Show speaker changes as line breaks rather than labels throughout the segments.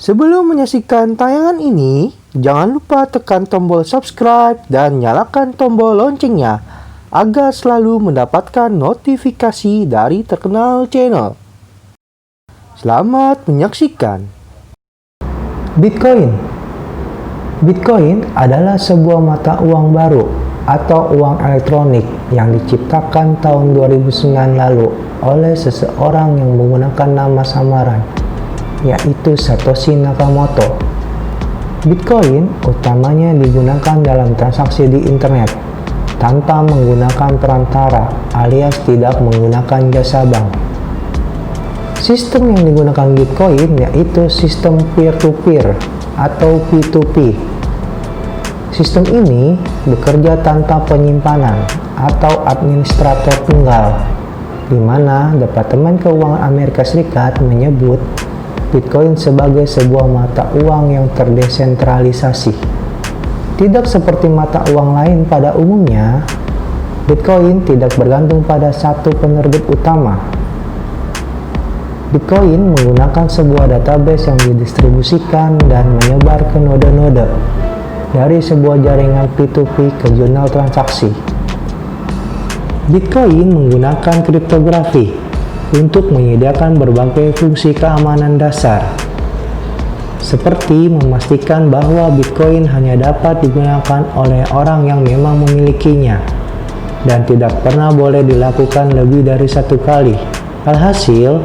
Sebelum menyaksikan tayangan ini, jangan lupa tekan tombol subscribe dan nyalakan tombol loncengnya agar selalu mendapatkan notifikasi dari terkenal channel. Selamat menyaksikan. Bitcoin adalah sebuah mata uang baru atau uang elektronik yang diciptakan tahun 2009 lalu oleh seseorang yang menggunakan nama samaran, yaitu Satoshi Nakamoto. Bitcoin utamanya digunakan dalam transaksi di internet tanpa menggunakan perantara alias tidak menggunakan jasa bank. Sistem yang digunakan Bitcoin yaitu sistem peer-to-peer atau P2P. Sistem ini bekerja tanpa penyimpanan atau administrator tunggal, di mana Departemen Keuangan Amerika Serikat menyebut Bitcoin sebagai sebuah mata uang yang terdesentralisasi. Tidak seperti mata uang lain pada umumnya, Bitcoin tidak bergantung pada satu penerbit utama. Bitcoin menggunakan sebuah database yang didistribusikan dan menyebar ke node-node dari sebuah jaringan P2P ke jurnal transaksi. Bitcoin menggunakan kriptografi untuk menyediakan berbagai fungsi keamanan dasar, seperti memastikan bahwa Bitcoin hanya dapat digunakan oleh orang yang memang memilikinya dan tidak pernah boleh dilakukan lebih dari satu kali. Alhasil,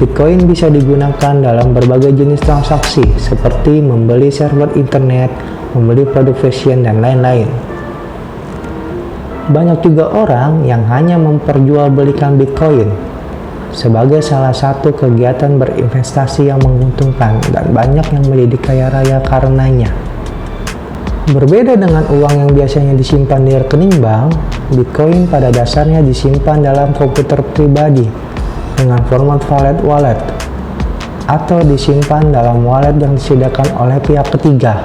Bitcoin bisa digunakan dalam berbagai jenis transaksi seperti membeli server internet, membeli produk fashion, dan lain-lain. Banyak juga orang yang hanya memperjualbelikan Bitcoin sebagai salah satu kegiatan berinvestasi yang menguntungkan dan banyak yang menjadi kaya raya karenanya. Berbeda dengan uang yang biasanya disimpan di rekening bank, Bitcoin pada dasarnya disimpan dalam komputer pribadi dengan format wallet atau disimpan dalam wallet yang disediakan oleh pihak ketiga.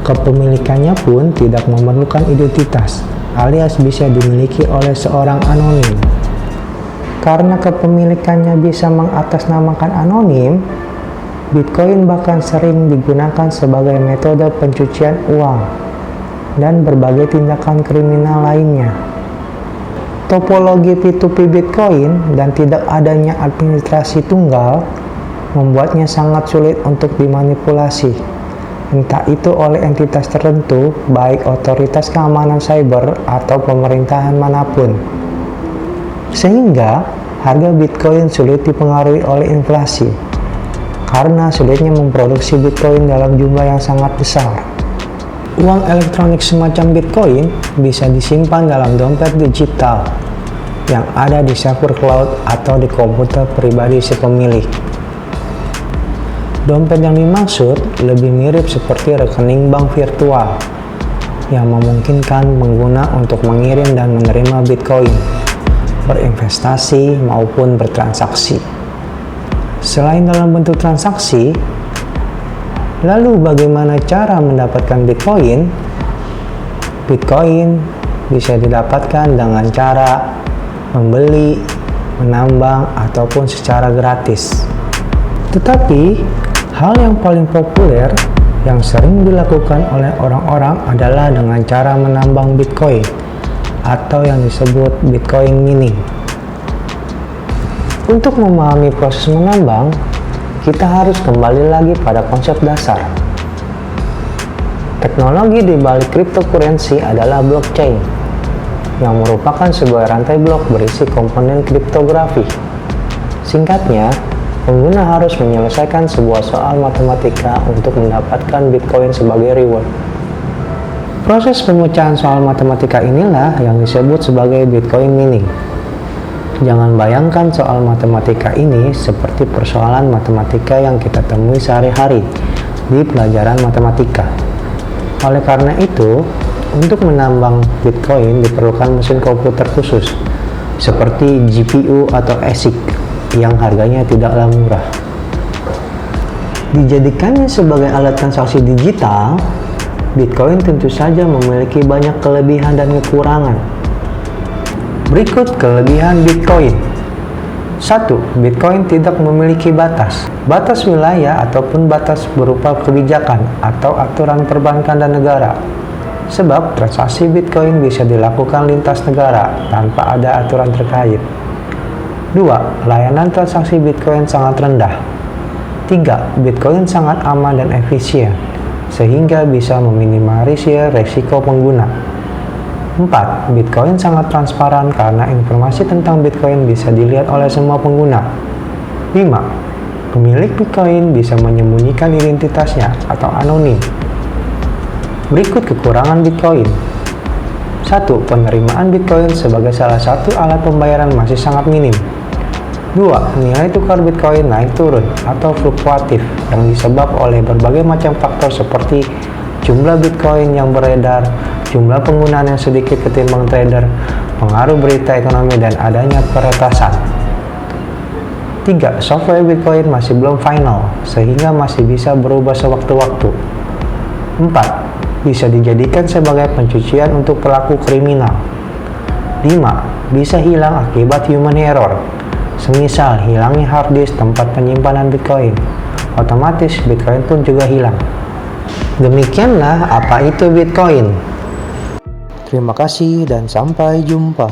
Kepemilikannya pun tidak memerlukan identitas, alias bisa dimiliki oleh seorang anonim. Karena kepemilikannya bisa mengatasnamakan anonim, Bitcoin bahkan sering digunakan sebagai metode pencucian uang dan berbagai tindakan kriminal lainnya. Topologi P2P Bitcoin dan tidak adanya administrasi tunggal membuatnya sangat sulit untuk dimanipulasi, entah itu oleh entitas tertentu, baik otoritas keamanan cyber atau pemerintahan manapun. Sehingga harga Bitcoin sulit dipengaruhi oleh inflasi, karena sulitnya memproduksi Bitcoin dalam jumlah yang sangat besar. Uang elektronik semacam Bitcoin bisa disimpan dalam dompet digital yang ada di server cloud atau di komputer pribadi si pemilik. Dompet yang dimaksud lebih mirip seperti rekening bank virtual yang memungkinkan pengguna untuk mengirim dan menerima Bitcoin, berinvestasi maupun bertransaksi. Selain dalam bentuk transaksi, lalu bagaimana cara mendapatkan Bitcoin? Bitcoin bisa didapatkan dengan cara membeli, menambang, ataupun secara gratis. Tetapi, hal yang paling populer yang sering dilakukan oleh orang-orang adalah dengan cara menambang Bitcoin atau yang disebut Bitcoin mining. Untuk memahami proses menambang, kita harus kembali lagi pada konsep dasar. Teknologi di balik cryptocurrency adalah blockchain, yang merupakan sebuah rantai blok berisi komponen kriptografi. Singkatnya, pengguna harus menyelesaikan sebuah soal matematika untuk mendapatkan Bitcoin sebagai reward. Proses pemecahan soal matematika inilah yang disebut sebagai Bitcoin mining. Jangan bayangkan soal matematika ini seperti persoalan matematika yang kita temui sehari-hari di pelajaran matematika. Oleh karena itu, untuk menambang Bitcoin diperlukan mesin komputer khusus seperti GPU atau ASIC yang harganya tidaklah murah. Dijadikannya sebagai alat transaksi digital, Bitcoin tentu saja memiliki banyak kelebihan dan kekurangan. Berikut kelebihan Bitcoin. 1. Bitcoin tidak memiliki batas. Batas wilayah ataupun batas berupa kebijakan atau aturan perbankan dan negara. Sebab transaksi Bitcoin bisa dilakukan lintas negara tanpa ada aturan terkait. 2. Layanan transaksi Bitcoin sangat rendah. 3. Bitcoin sangat aman dan efisien, sehingga bisa meminimalisir resiko pengguna. 4. Bitcoin sangat transparan karena informasi tentang Bitcoin bisa dilihat oleh semua pengguna. 5. Pemilik Bitcoin bisa menyembunyikan identitasnya atau anonim. Berikut kekurangan Bitcoin. 1. Penerimaan Bitcoin sebagai salah satu alat pembayaran masih sangat minim. 2. Nilai tukar Bitcoin naik turun atau fluktuatif yang disebab oleh berbagai macam faktor seperti jumlah Bitcoin yang beredar, jumlah penggunaan yang sedikit ketimbang trader, pengaruh berita ekonomi, dan adanya peretasan. 3. Software Bitcoin masih belum final, sehingga masih bisa berubah sewaktu-waktu. 4. Bisa dijadikan sebagai pencucian untuk pelaku kriminal. 5. Bisa hilang akibat human error, semisal hilangnya hard disk tempat penyimpanan Bitcoin. Otomatis Bitcoin pun juga hilang. Demikianlah apa itu Bitcoin. Terima kasih dan sampai jumpa.